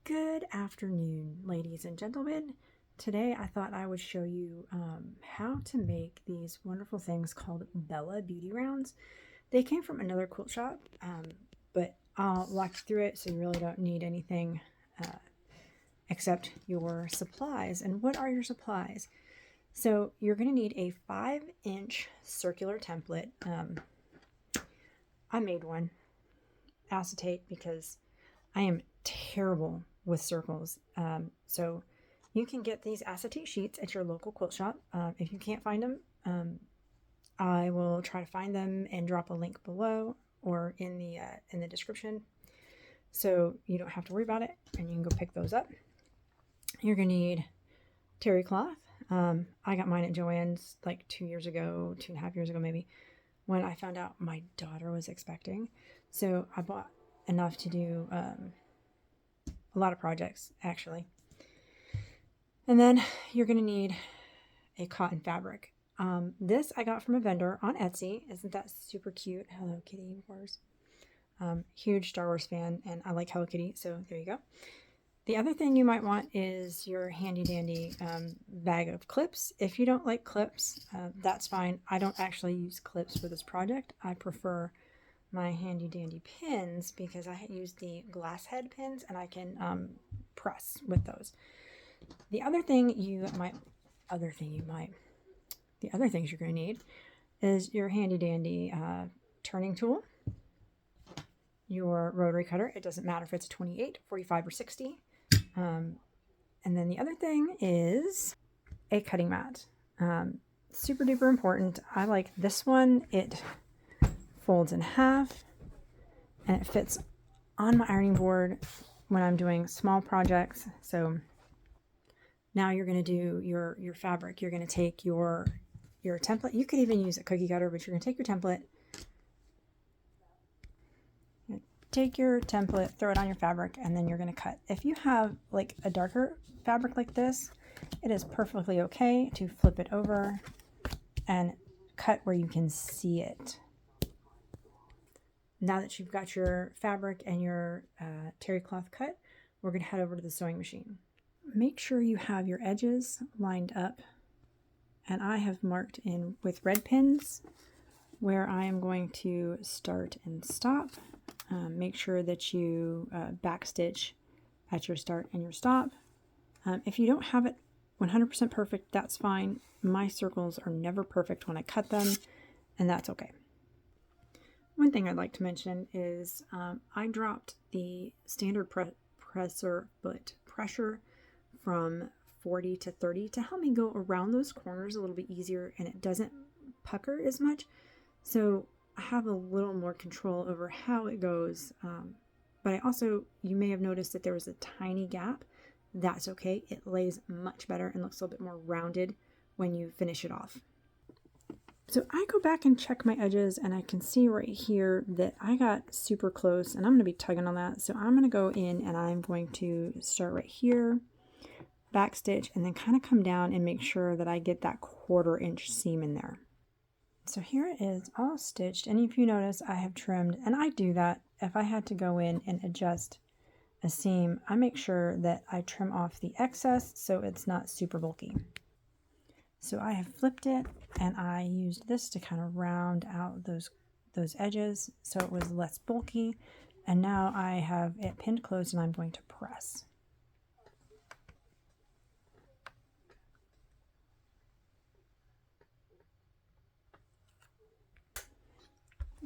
Good afternoon, ladies and gentlemen. Today I thought I would show you how to make these wonderful things called Bella Beauty Rounds. They came from another quilt shop, but I'll walk you through it so you really don't need anything except your supplies. And what are your supplies? So you're going to need a 5-inch circular template. I made one acetate because I am terrible with circles. So you can get these acetate sheets at your local quilt shop. If you can't find them, I will try to find them and drop a link below or in the description, so you don't have to worry about it, and you can go pick those up. You're gonna need terry cloth. I got mine at Joann's like 2 years ago, 2.5 years ago maybe, when I found out my daughter was expecting. So I bought enough to do a lot of projects actually. And then you're going to need a cotton fabric. This I got from a vendor on Etsy. Isn't that super cute? Hello Kitty, of course. Huge Star Wars fan, and I like Hello Kitty, so there you go. The other thing you might want is your handy dandy bag of clips. If you don't like clips, that's fine. I don't actually use clips for this project. I prefer my handy dandy pins because I use the glass head pins and I can press with those. The other things you're going to need is your handy dandy turning tool, your rotary cutter. It doesn't matter if it's 28, 45, or 60. And then the other thing is a cutting mat. Super duper important. I like this one. It folds in half and it fits on my ironing board when I'm doing small projects. So now you're going to do your fabric. You're going to take your template. You could even use a cookie cutter, but you're going to take your template, throw it on your fabric, and then you're going to cut. If you have like a darker fabric like this, it is perfectly okay to flip it over and cut where you can see it. Now that you've got your fabric and your terry cloth cut, we're going to head over to the sewing machine. Make sure you have your edges lined up, and I have marked in with red pins where I am going to start and stop. Make sure that you backstitch at your start and your stop. If you don't have it 100% perfect, that's fine. My circles are never perfect when I cut them, and that's okay. One thing I'd like to mention is I dropped the standard pressure from 40 to 30 to help me go around those corners a little bit easier, and it doesn't pucker as much. So I have a little more control over how it goes. But I also, you may have noticed that there was a tiny gap. That's okay. It lays much better and looks a little bit more rounded when you finish it off. So I go back and check my edges, and I can see right here that I got super close, and I'm going to be tugging on that. So I'm going to go in and I'm going to start right here, backstitch, and then kind of come down and make sure that I get that 1/4 inch seam in there. So here it is all stitched, and if you notice I have trimmed, and I do that if I had to go in and adjust a seam, I make sure that I trim off the excess so it's not super bulky. So I have flipped it, and I used this to kind of round out those edges so it was less bulky, and now I have it pinned closed and I'm going to press.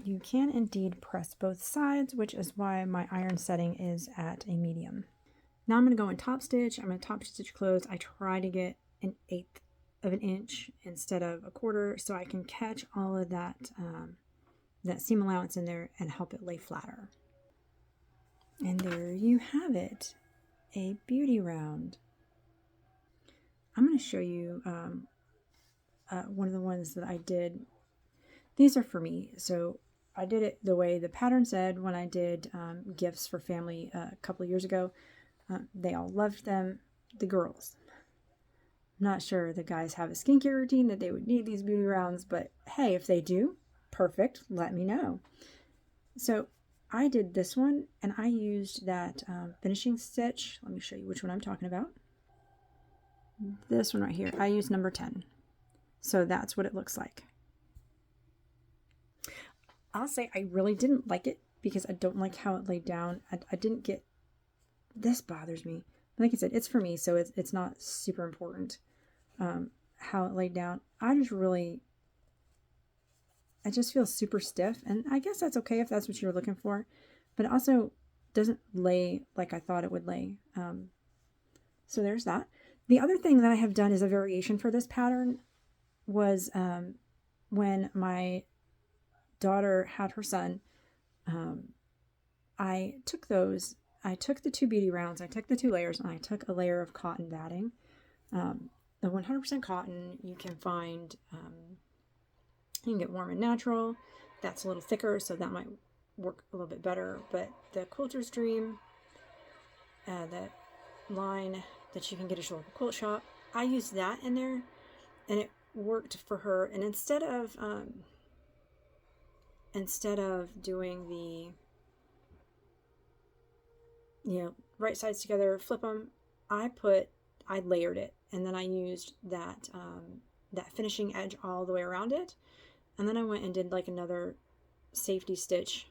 You can indeed press both sides, which is why my iron setting is at a medium. Now I'm going to go in top stitch. I'm going to top stitch close. I try to get 1/8 of an inch instead of 1/4 so I can catch all of that seam allowance in there and help it lay flatter. And there you have it, a beauty round. I'm going to show you one of the ones that I did. These are for me, so I did it the way the pattern said when I did gifts for family a couple of years ago. They all loved them, the girls. I'm not sure the guys have a skincare routine that they would need these beauty rounds, but hey, if they do, perfect, let me know. So I did this one, and I used that finishing stitch. Let me show you which one I'm talking about. This one right here. I used number 10. So that's what it looks like. I'll say I really didn't like it because I don't like how it laid down. I didn't get, this bothers me. Like I said, it's for me, so it's not super important how it laid down. It just feels super stiff, and I guess that's okay if that's what you're looking for, but it also doesn't lay like I thought it would lay. So there's that. The other thing that I have done as a variation for this pattern was when my daughter had her son, I took the 2 beauty rounds, I took the 2 layers, and I took a layer of cotton batting. The 100% cotton you can find, you can get Warm and Natural. That's a little thicker, so that might work a little bit better. But the Quilter's Dream, that line that you can get at your local quilt shop, I used that in there, and it worked for her. And instead of doing the, right sides together, flip them, I layered it, and then I used that finishing edge all the way around it, and then I went and did like another safety stitch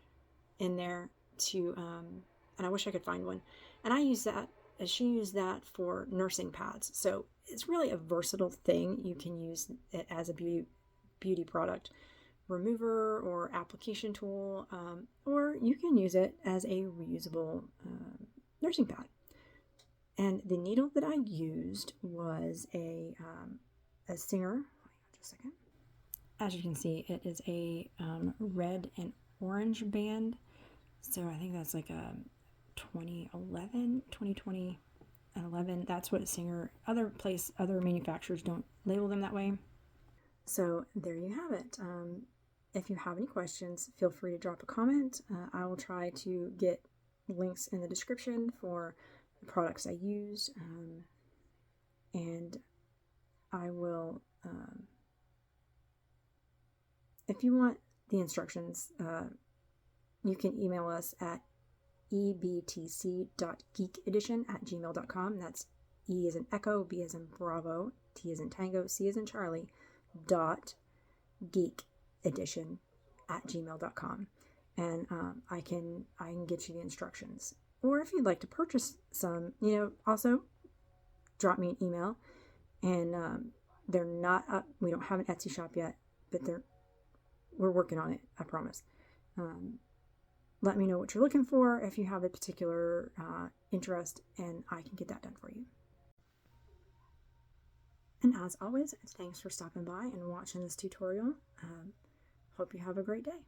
in there to and I wish I could find one, and she used that for nursing pads. So it's really a versatile thing. You can use it as a beauty product remover or application tool, or you can use it as a reusable nursing pad. And the needle that I used was a Singer. Just a second. As you can see, it is a red and orange band. So I think that's like a 2020 and 11. That's what Singer, other manufacturers don't label them that way. So there you have it. If you have any questions, feel free to drop a comment. I will try to get links in the description for the products I use, and I will, if you want the instructions, you can email us at ebtc.geekedition@gmail.com. That's E as in Echo, B as in Bravo, T as in Tango, C as in Charlie, .geekedition@gmail.com. And I can get you the instructions. Or if you'd like to purchase some, also drop me an email. And they're not up. We don't have an Etsy shop yet, but we're working on it, I promise. Let me know what you're looking for if you have a particular interest, and I can get that done for you. And as always, thanks for stopping by and watching this tutorial. Hope you have a great day.